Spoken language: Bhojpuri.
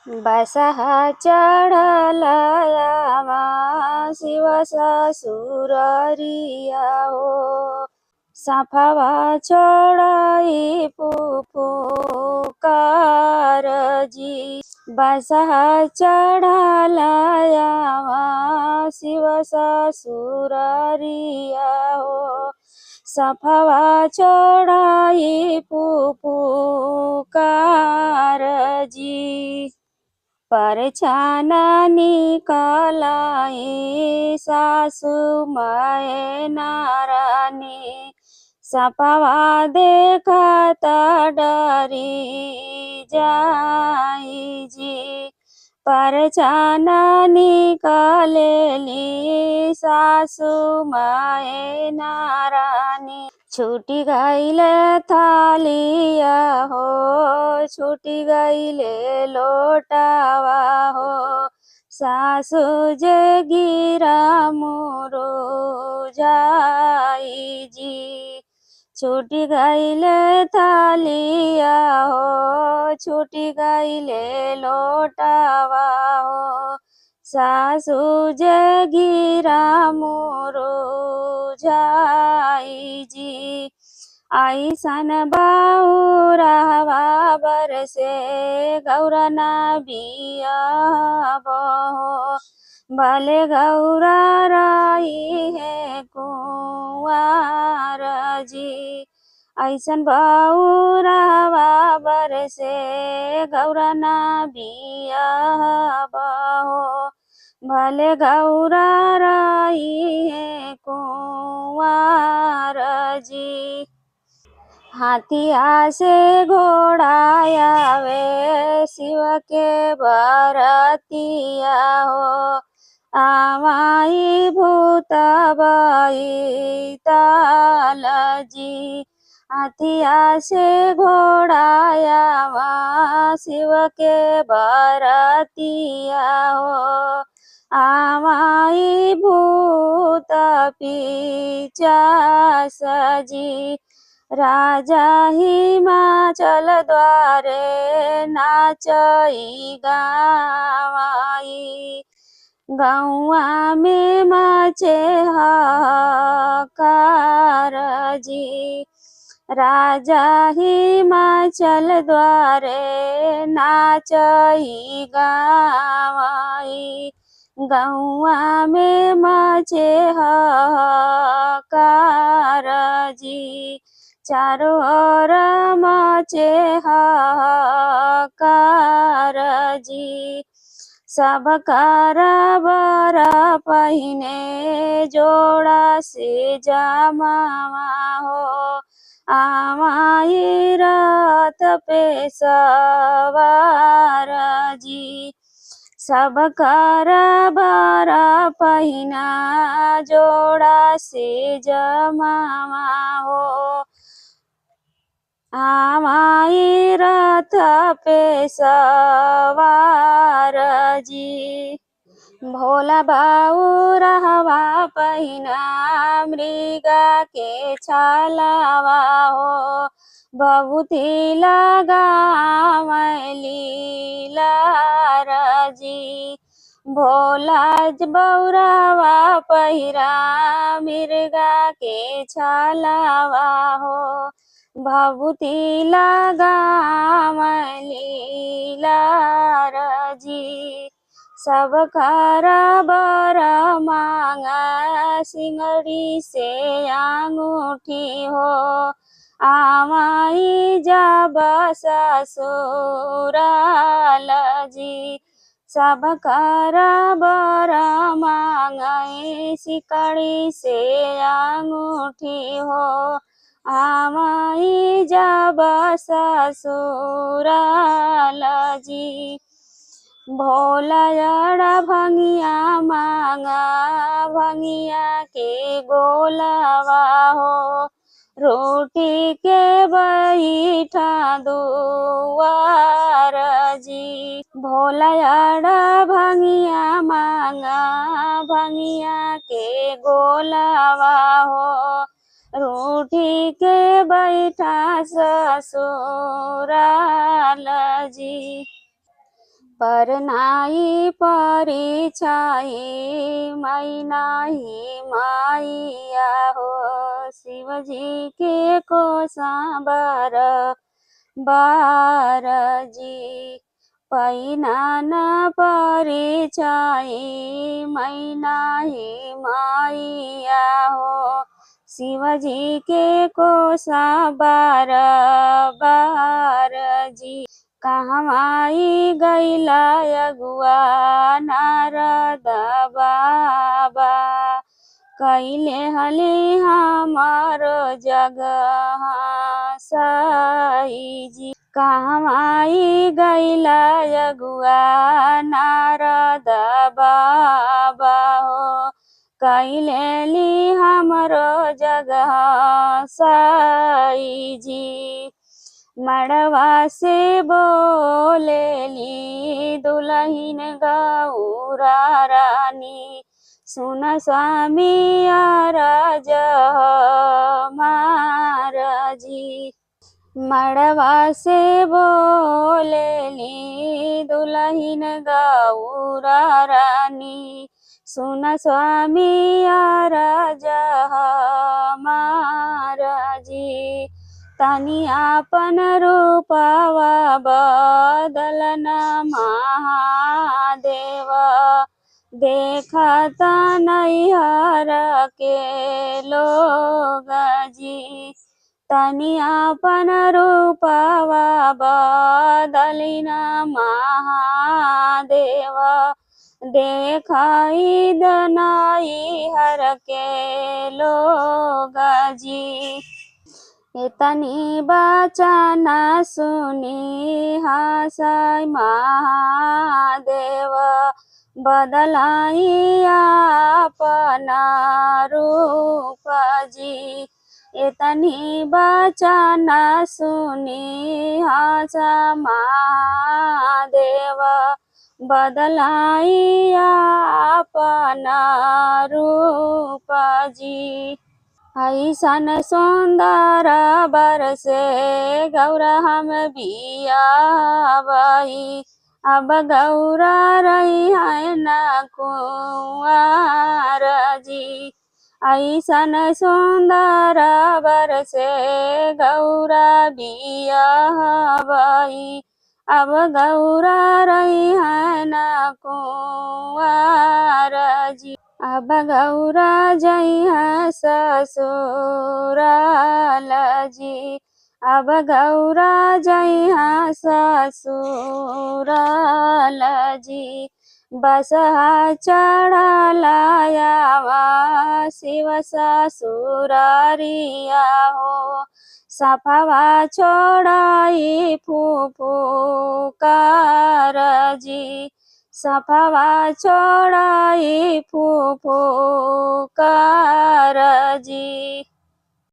बसहा चढलयामा शिव ससुररिया हो साफावा चढाई पुकारजी। बसहा चढलयामा शिव ससुररिया हो साफावा चढाई पुकारजी। परछाना निकालाई सासु माए नारानी सपावा देखता डरी जाई जी। परछाना निकालेली सासु माए नारानी छूटी गईले थालिया हो छूटी गईले लोटावा हो सासु जे गिरा मोरो जाई जी। छूटी गईले थालिया हो छूटी गईले लोटावा हो सासु जे गिरा मोरो जाई जी। आइसन बाउरावा बरसे गौरा बिया बहो भले गौरा राई है कुंवार जी। ऐसन बाउरावा बरसे गौरा बिया बहो भले गौरा राई है कुंवार जी। हाथिया से घोड़ायावे शिव के बरतिया हो आमाई भूतबाई तालजी। हाथिया से घोड़ायावा शिव के बरतिया हो आमाई भूत पिशाचजी। राजा हिमाचल द्वारे नाचई गावाई गौआ में माचे हाहाकार जी। राजा हिमाचल द्वारे नाचई गावाई गौआ में माचे हाहाकार जी। चारों ओर माचे हाहाकार जी। सब बर पहिने जोड़ा से जमावा हो आमाई रथ पे सवार जी। सब बर पहिना जोड़ा से जमावा हो आमाई रथ पे सवार जी। भोला बाउरहवा पहिना मृगा के छालावा हो बहुती लगावली लारजी। भोला बौरावा पहिरा मृगा के छालावा हो भभूति लगावली लारजी। सब बर मांगा सिंगड़ी से अंगूठी हो आमाई जब ससुराल जी। सब बर मांगाई सिकड़ी से अंगूठी हो आमाई जब ससुराल जी। भोला भंगिया मांगा भंगिया के गोलावा हो रोटी के बैठा दुआर जी। भोला भंगिया मांगा भंगिया के गोलावा हो रूठी के बैठा ससुराल जी। पर नाही परिछाई मैं नाही माइया हो। शिवजी के कोसा बार बार जी पैना न परिछाई मैं नाही माइया हो। शिवजी के कोसा बार बार जी कहवाई गैला अगुआ नारद बाबा कैले हले हमारो जगह साई जी। कहवाई गैला अगुआ नारद बाबा हो कैले ली हमारो जगह साई जी। मड़वा से बोलेली दुल्हन गौरा रानी सुन स्वामी आरज महाराजी। मड़वा से बोलेली दुल्हन गौरा रानी सुन स्वामी आरज महाराजी। तनी आपन रूपवा बदलन महादेव देखत नैहर के लोग जी। तनी आपन रूपवा बदलिन महादेव देखाई नैहर के लोग जी। इतनी बचन सुनी हंसाई महादेव बदलाई अपना रूप जी। इतनी बचन सुनी हंस महादेव बदलाई अपना रूप जी। ऐसन सुंदर बरसे गौरा हम बियावई अब गौरा रही है न कुंवर जी। ऐसन सुंदर बरसे गौरा बियावई अब गौरा रही है न कुंवर जी। अब गौरा जई है ससुराल जी। अब गौरा जई है ससुराल जी। बसहा चढ़लायावा शिव ससुरारिया हो सफवा छोड़ाई फुफुकार जी। सफवा छोड़ाई फुफुकार जी।